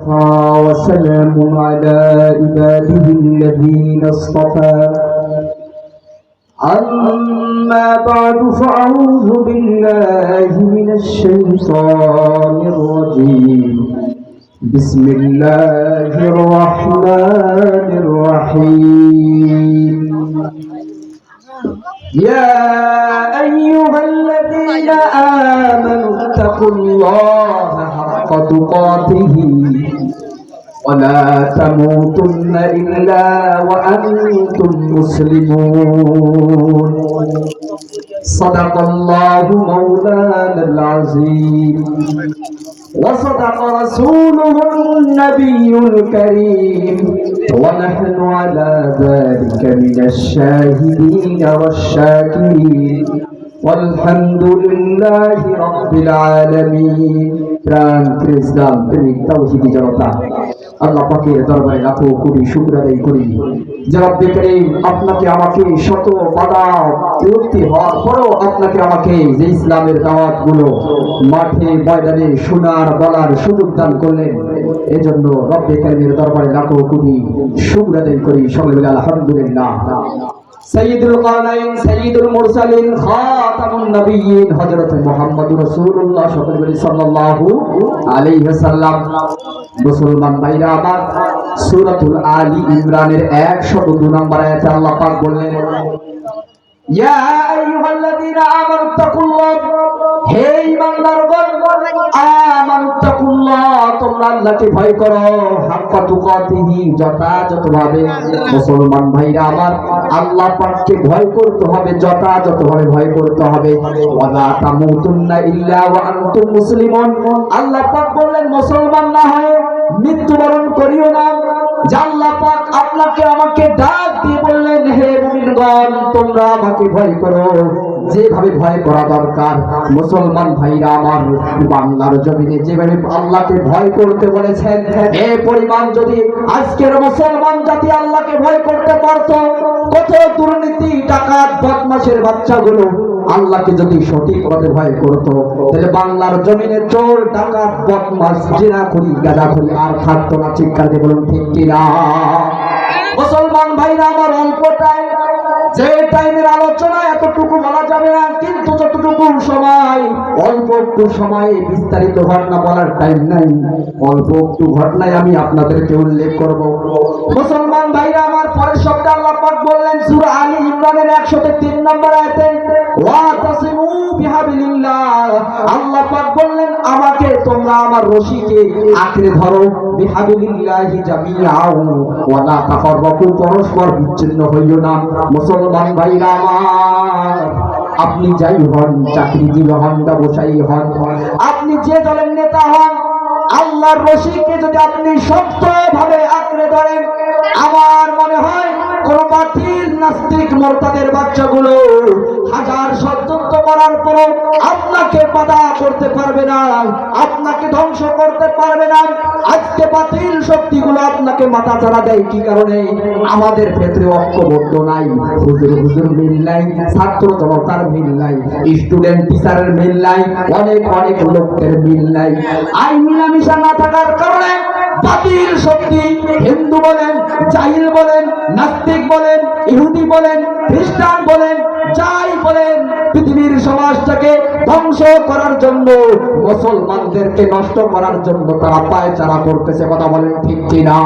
وسلام على عباده الذين اصطفى أما بعد فأعوذ بالله من الشيطان الرجيم بسم الله الرحمن الرحيم يا أيها الذين آمنوا اتقوا الله حق تقاته ولا تموتن إلا وأنتم مسلمون صدق الله مولانا العظيم وصدق رسوله النبي الكريم ونحن على ذلك من الشاهدين والشاكرين والحمد لله رب العالمين প্রাণ প্রেসদান প্রেমিক তাওহীদি জনতা আল্লাহ পাকের দরবারে লাখো কোটি শুকর আদায় করি যে রব্বে করিম আপনাকে আমাকে শত বাধা বিরক্তি হওয়ার পরও আপনাকে আমাকে যে ইসলামের দাওয়াতগুলো মাঠে ময়দানে শোনার বলার সুযোগ দান করলেন এজন্য রব্বে করিমের দরবারে লাখো কোটি শুকর আদায় করি সকলে বলি আলহামদুলিল্লাহ। সাইয়্যিদুল কাওনাইন সাইয়্যিদুল মুরসালিন খাতামুন নবিয়্যিন হযরত মুহাম্মদুর রাসূলুল্লাহ সাল্লাল্লাহু আলাইহি ওয়াসাল্লাম। মুসলমান ভাইরা আমার, সূরাতুল আলী ইমরানের 102 নম্বর আয়াতে আল্লাহ পাক বললেন, ইয়া আইয়ুহাল্লাযীনা আমানু তাকুল্লাহ, হে ঈমানদারগণ আমানুত্তাকুল্লাহ, তোমরা আল্লাহকে ভয় করো, হাক্কা তুকাতিহি, যথাযথভাবে। মুসলমান ভাইরা আমার, আল্লাহ পাককে ভয় করতে হবে, যথাযথভাবে ভয় করতে হবে। ওয়ালা তামুতুন্না ইল্লা ওয়া আনতুম মুসলিমুন, আল্লাহ পাক বললেন মুসলমান না হয়ে মৃত্যুবরণ করিও না। যে আল্লাহ পাক আপনাকে আমাকে ডাক দিয়ে বললেন, হে মুমিনগণ তোমরা আমাকে ভয় করো, যেভাবে ভয় করা দরকার। মুসলমান ভাইরা আমার, বাংলার জমিনে যেভাবে আল্লাহকে ভয় করতে বলেছেন, এই পরিমাণ যদি আজকের মুসলমান জাতি আল্লাহকে ভয় করতে পারত, কত দুর্নীতি ডাকাত বদমাশের বাচ্চাগুলো আল্লাহকে যদি সঠিকভাবে ভয় করত, তাহলে বাংলার জমিনে চোর ডাকাত বদমাশ জিনাখুরি গাঁজাখুরি আর থাকতো না। চিৎকার দিয়ে বলুন ঠিক কিনা? মুসলমান ভাইরা আমার, অল্প টাইম, যে টাইমের আলোচনা এতটুকু বলা যাবে না, কিন্তু যতটুকু সময়, অল্প একটু সময়ে বিস্তারিত ঘটনা বলার টাইম নাই, অল্প একটু ঘটনায় আমি আপনাদেরকে উল্লেখ করব। মুসলমান ভাইরা আমার, পরের শব্দে আল্লাহ পাক বললেন সূরা আলী ইমরানের 103 নম্বর আয়াতে, ওয়াতাসিমু বিহাবিলিল্লাহ, আল্লাহ পাক বললেন আমাকে তোমরা আমার রশিকে আঁকড়ে ধরো, বিহাবিলিল্লাহি জামিআও ওয়া লা তাফাররাকু, পরস্পর বিচ্ছিন্ন হইও না। মুসলমান ভাইরা আমার, আপনি যাই হন, চাকরিজীবী হন, ব্যবসায়ী হন, আপনি যে দলের নেতা হন, আল্লাহর রশিকে যদি আপনি শক্তভাবে আঁকড়ে ধরেন, আমার মনে হয় কোন বাতিল নাস্তিক মুরতাদের বাচ্চাগুলো হাজার ষড়যন্ত্র করার পরও আপনাকে বাধা করতে পারবে না, আপনাকে ধ্বংস করতে পারবে না। আজকে বাতিল শক্তিগুলো আপনাকে মাথা চাড়া দেয় কি কারণে? আমাদের ক্ষেত্রে ঐক্যবদ্ধ নাই, হুজুর মিল নাই, ছাত্র জনতার মিল নাই, স্টুডেন্ট টিচারের মিল নাই, অনেক লোকের মিল নাই। আই মিলামিশা না থাকার কারণে বাতিল শক্তি, হিন্দু বলেন, জাহিল বলেন, নাস্তিক বলেন, ইহুদি বলেন, খ্রিস্টান বলেন, যাই বলেন, পৃথিবীর সমাজটাকে ধ্বংস করার জন্য, মুসলমানদেরকে নষ্ট করার জন্য তারা পায়চারা করতেছে। কথা বলেন ঠিক কিনা?